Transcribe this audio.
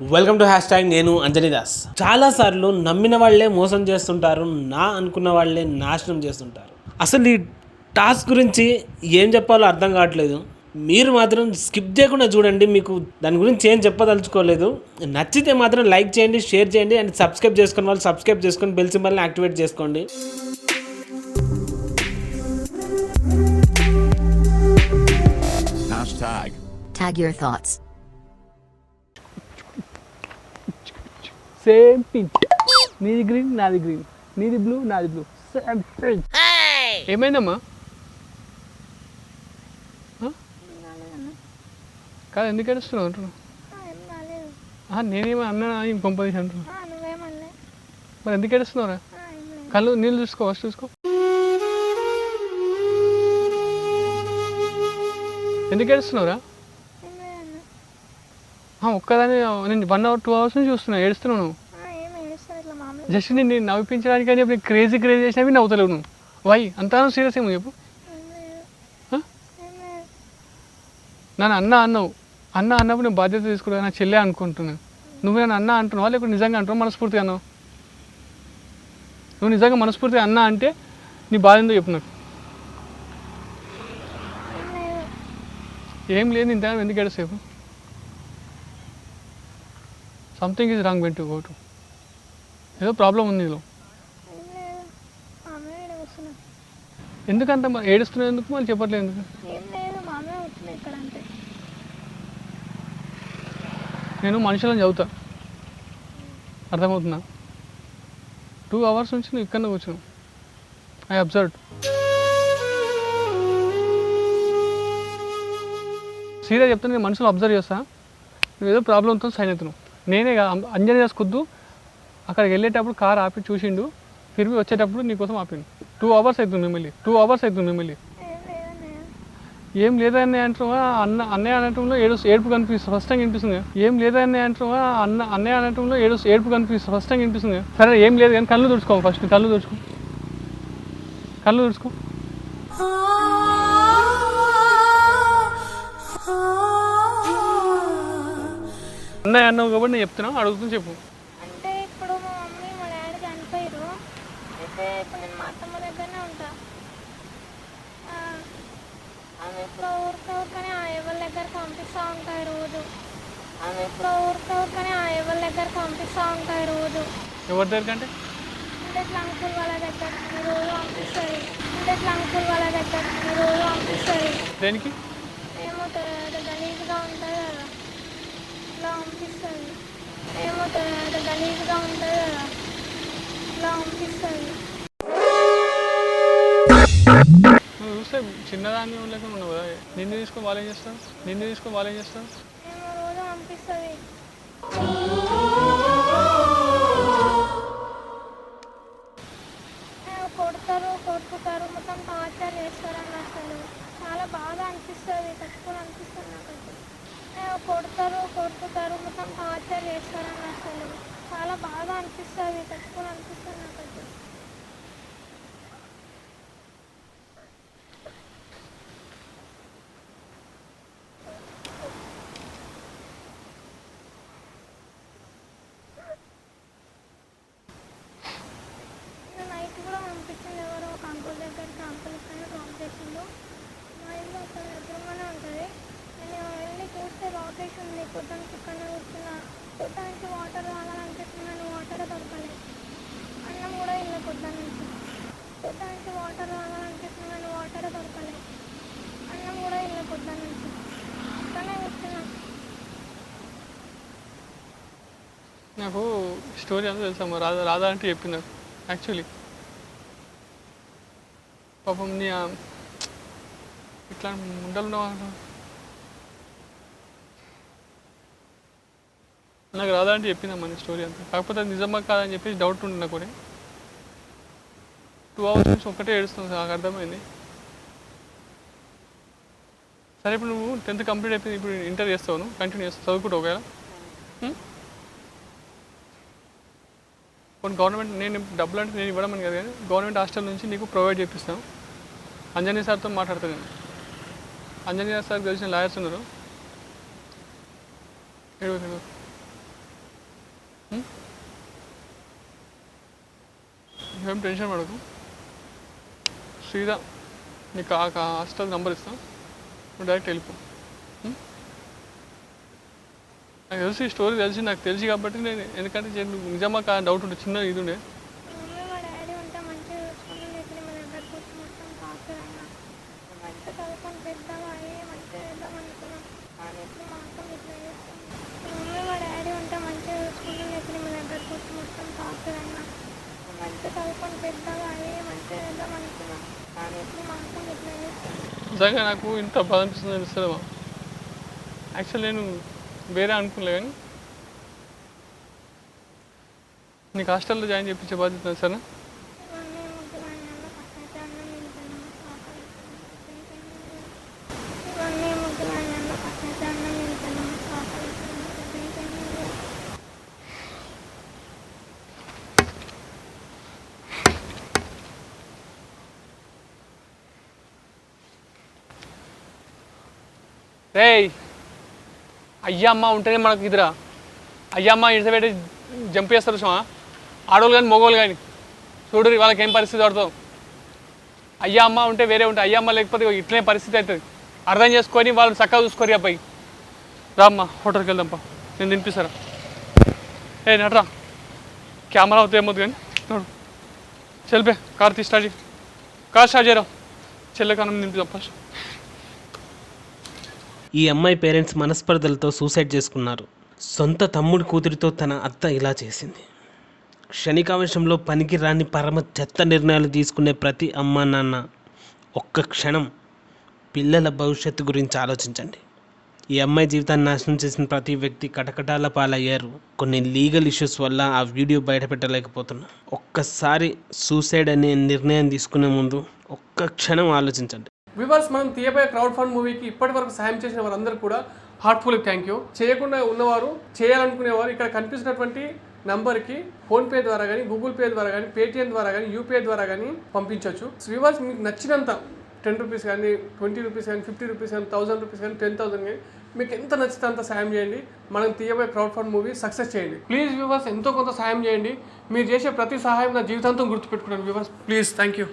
Welcome to hash tag నేను అంజనీ దాస్. చాలాసార్లు నమ్మిన వాళ్ళే మోసం చేస్తుంటారు, నా అనుకున్న వాళ్ళే నాశనం చేస్తుంటారు. అసలు ఈ టాస్క్ గురించి ఏం చెప్పాలో అర్థం కావట్లేదు. మీరు మాత్రం స్కిప్ చేయకుండా చూడండి, మీకు దాని గురించి ఏం చెప్పదలుచుకోలేదు. నచ్చితే మాత్రం లైక్ చేయండి, షేర్ చేయండి అండ్ సబ్స్క్రైబ్ చేసుకుని వాళ్ళు సబ్స్క్రైబ్ చేసుకొని బెల్ సింబల్ని యాక్టివేట్ చేసుకోండి. Tag your thoughts. Same pink, నీది గ్రీన్ నాది గ్రీన్, నీది బ్లూ నాది బ్లూ, సేమ్ పింక్. ఏమైందమ్మా? కాదు, ఎందుకు ఏడుస్తున్నావు అంటున్నావు? నేనేమో అన్నా ఇంకొంపదీసి అంటున్నా. మరి ఎందుకు ఏడుస్తున్నావురా? కళ్ళు నీళ్ళు చూసుకో, ఫస్ట్ చూసుకో. ఎందుకు ఏడుస్తున్నావురా? ఒక్కదాన్ని నేను 1 hour 2 hours నుంచి చూస్తున్నా, ఏడుస్తున్నావు నువ్వు. జస్ట్ నేను నవ్వించడానికి అని చెప్పి క్రేజీ చేసినవి నవ్వుతలేవు నువ్వు. వై అంతా సీరియస్ ఏమో చెప్పు. నన్ను అన్నావు, అన్నప్పుడు నేను బాధ్యత తీసుకుంటా, నా చెల్లె అనుకుంటున్నాను. నువ్వు నన్ను అన్న అంటున్నావా లేకపోతే నిజంగా అంటున్నావు, మనస్ఫూర్తిగా అన్నావు? నువ్వు నిజంగా మనస్ఫూర్తిగా అన్నా అంటే నీ బాధ ఏందో చెప్పు నాకు. ఏం లేదు, ఇంత ఎందుకు ఏడుసేపు? సంథింగ్ ఈజ్ రాంగ్, వెంట గోటు. ఏదో ప్రాబ్లం ఉంది నీలో. ఎందుకంత ఏడుస్తున్నావు? ఎందుకు మళ్ళీ చెప్పట్లేదు? ఎందుకు? నేను మనుషులను చదువుతా, అర్థమవుతుందా? 2 hours నుంచి నువ్వు ఇక్కడనే కూర్చున్నావు. I observe. సీరియస్ చెప్తాను, నేను మనుషులు అబ్జర్వ్ చేస్తా. నువ్వు ఏదో ప్రాబ్లంతో సైన్ అవుతున్నావు. నేనే అంజనీ దాస్ కుద్దు అక్కడికి వెళ్ళేటప్పుడు కార్ ఆపి చూసిండు, తిరిగి వచ్చేటప్పుడు నీకోసం ఆపిండు. 2 hours అవుతుంది మిమ్మల్ని. ఏం లేదన్నయ్య అంటున్నావా? అన్నయ్య అనటంలో ఏడుపు కనిపిస్తుంది, స్పష్టంగా వినిపిస్తుంది. ఏం లేదన్నయ్య అంటున్నావా? అన్నయ్య అనటంలో ఏడుపు కనిపిస్తుంది, స్పష్టంగా వినిపిస్తుంది. సరే ఏం లేదు కానీ కళ్ళు తుడుచుకో, ఫస్ట్ కళ్ళు తుడుచుకో. అన్నయ్య అన్నావు కాబట్టి నేను చెప్తున్నావు, అడుగుతుంది చెప్పు. అంటే ఇప్పుడు మా మమ్మీ మా డాడీ చనిపోయారు, అయితే ఇప్పుడు నేను మా అత్తమ్మ దగ్గరనే ఉంటా. ఆమె ఇప్పుడు ఊరికనే ఎవరి దగ్గర పంపిస్తూ ఉంటాయి రోజు. ఎవరి దగ్గర అంటే ఇట్లా అంకుల్ వాళ్ళ దగ్గరికి రోజు పంపిస్తుంది. దేనికి? ఏమో గలీజ్గా ఉంటుంది కదా, ఇట్లా పంపిస్తుంది. నువ్వు చూస్తే చిన్నదాన్ని లేక ఉన్నావు కదా, నిన్ను తీసుకొని వాళ్ళు ఏం చేస్తారు? ఏమో రోజు పంపిస్తుంది. కొట్టుతారు, మొత్తం టార్చర్ చేస్తారని అసలు చాలా బాగా అనిపిస్తుంది, తట్టుకోవాలనిపిస్తుంది నాకు. కొట్టుతారు, మొత్తం టార్చర్ చేస్తారని అసలు చాలా బాగా అనిపిస్తుంది, తట్టుకోవాలనిపిస్తుంది నాకు. నైట్ కూడా పంపించింది ఎవరో ఒక అంకుల్ దగ్గరికి, అంకుల్ పైన డ్రాప్ చేసిండు. మా ఇల్లు అక్కడ ఎదురుగానే ఉంటుంది. నేను వెళ్ళి చూస్తే రాకేష్ ఉంది, పొద్దున్నకి ఇక్కడనే కూర్చున్నా. పొద్దున్నకి వాటర్ తాగాలనిపిస్తున్నాను, వాటర్ దొరకలేదు. అన్నం కూడా ఇల్లు పొద్దున్నకి ఇక్కడనే కూర్చున్నా. నాకు స్టోరీ అంతా తెలుసమ్మా. రాధా అంటే చెప్పింది నాకు. యాక్చువల్లీ పాపం నీ ఇట్లా ఉండలు నాకు రాధా అంటే చెప్పిందమ్మా నీ స్టోరీ అంతా. కాకపోతే అది నిజమా కాదని చెప్పేసి డౌట్ ఉండి నాకు. 2 hours నుంచి ఒక్కటే ఏడుస్తుంది, నాకు అర్థమైంది. సరే, ఇప్పుడు నువ్వు 10th కంప్లీట్ అయిపోయింది, ఇప్పుడు ఇంటర్ చేస్తావు, కంటిన్యూ చేస్తావు, చదువుకుంటావు ఒకవేళ. కొన్ని గవర్నమెంట్, నేను డబ్బులు అంటే నేను ఇవ్వడం అని కదా, కానీ గవర్నమెంట్ హాస్టల్ నుంచి నీకు ప్రొవైడ్ చేపిస్తాను. అంజనీ సార్తో మాట్లాడతాను నేను. అంజనీ సార్ తెలిసిన లాయర్స్ ఉన్నారు. ఏం టెన్షన్ పడకు, సీదా నీకు హాస్టల్ నెంబర్ ఇస్తాను, నువ్వు డైరెక్ట్ వెళ్ళిపో. నాకు తెలిసి ఈ స్టోరీ నాకు తెలిసి కాబట్టి నేను, ఎందుకంటే నిజమా డౌట్ ఉండే, చిన్న ఇది ఉండే. మమ్మీ మా డాడీ ఉంటే మంచిగా చూసుకుంటుంది, ఇప్పుడు మన దగ్గరకు వచ్చి మొత్తం కాకులైనా మంచిగా చదువుకొని పెద్దగా అయ్యి మంచిగా వెళ్దాం అనుకున్నాం, కానీ ఇప్పుడు మా అక్క ఇట్లా చేస్తుంది. మమ్మీ మా డాడీ ఉంటే మంచిగా చూసుకుంటుంది, ఇప్పుడు మన దగ్గరకు వచ్చి మొత్తం కాకులైనా మంచిగా చదువుకొని పెద్దగా అయ్యి మంచిగా వెళ్దాం అనుకున్నాం, కానీ ఇప్పుడు మా అక్క ఇట్లా చేస్తుంది. నిజంగా నాకు ఇంత బాధ అనిపిస్తుంది అనిపిస్తుందేమో. యాక్చువల్ నేను వేరే అనుకోలే, కానీ నీకు హాస్టల్లో జాయిన్ చేయించే బాధ్యత సరే. ఇవన్నీ ముగ్గురు ఫస్ట్ అయితే అన్నం తింటున్నాం, ఇవన్నీ ముగ్గురు ఫస్ట్ అయితే అన్నం తింటున్నాం, రేయ్ అయ్యమ్మ ఉంటేనే మనకు ఇదిరా. అయ్యమ్మ ఇడిసి పెట్టి జంప్ చేస్తారు చూసా, ఆడవాళ్ళు కానీ మగవాళ్ళు కానీ చూడు వాళ్ళకి ఏం పరిస్థితి పడుతుందో. అయ్యమ్మ ఉంటే వేరే ఉంటాయి, అయ్యమ్మ లేకపోతే ఇట్లనే పరిస్థితి అవుతుంది. అర్థం చేసుకొని వాళ్ళు చక్కగా చూసుకోరు. అబ్బాయి రామ్మా హోటల్కి వెళ్దాంపా, నేను తినిపిస్తారా. ఏ నటరా, కెమెరా అవుతుంది ఏమవుతుంది కానీ నోడు చెల్పే కార్ స్టార్ట్ చేయి, కార్ స్టార్ట్ చేయరా, చెల్లెకి అన్నం తినిపిద్దాం ఫస్ట్. ఈ అమ్మాయి పేరెంట్స్ మనస్పర్ధలతో సూసైడ్ చేసుకున్నారు. సొంత తమ్ముడి కూతురితో తన అత్త ఇలా చేసింది. క్షణికావేశంలో పనికి రాని పరమ చెత్త నిర్ణయాలు తీసుకునే ప్రతి అమ్మా నాన్న ఒక్క క్షణం పిల్లల భవిష్యత్తు గురించి ఆలోచించండి. ఈ అమ్మాయి జీవితాన్ని నాశనం చేసిన ప్రతి వ్యక్తి కటకటాల పాలయ్యారు. కొన్ని లీగల్ ఇష్యూస్ వల్ల ఆ వీడియో బయటపెట్టలేకపోతున్నాం. ఒక్కసారి సూసైడ్ అనే నిర్ణయం తీసుకునే ముందు ఒక్క క్షణం ఆలోచించండి. వ్యూవర్స్, మనం తీయబోయే క్రౌడ్ ఫండ్ మూవీకి ఇప్పటి వరకు సాయం చేసిన వారందరూ కూడా హార్ట్ఫుల్ థ్యాంక్ యూ. చేయకుండా ఉన్నవారు, చేయాలనుకునేవారు ఇక్కడ కనిపిస్తున్నటువంటి నంబర్కి ఫోన్పే ద్వారా కానీ, గూగుల్ పే ద్వారా కానీ, పేటిఎం ద్వారా కానీ, యూపీఐ ద్వారా కానీ పంపించవచ్చు. వ్యూవర్స్, మీకు నచ్చినంత 10 రూపీస్ కానీ, 20 రూపీస్ కానీ, 50 రూపీస్ కానీ, 1000 రూపీస్ కానీ, 10,000 కానీ, మీకు ఎంత నచ్చితే అంత సాయం చేయండి. మనం తీయబోయే క్రౌడ్ ఫండ్ మూవీ సక్సెస్ చేయండి. ప్లీజ్ వ్యూవర్స్, ఎంతో కొంత సాయం చేయండి. మీరు చేసే ప్రతి సహాయం నా జీవితాంతం గుర్తుపెట్టుకున్నాను. Viewers please, thank you.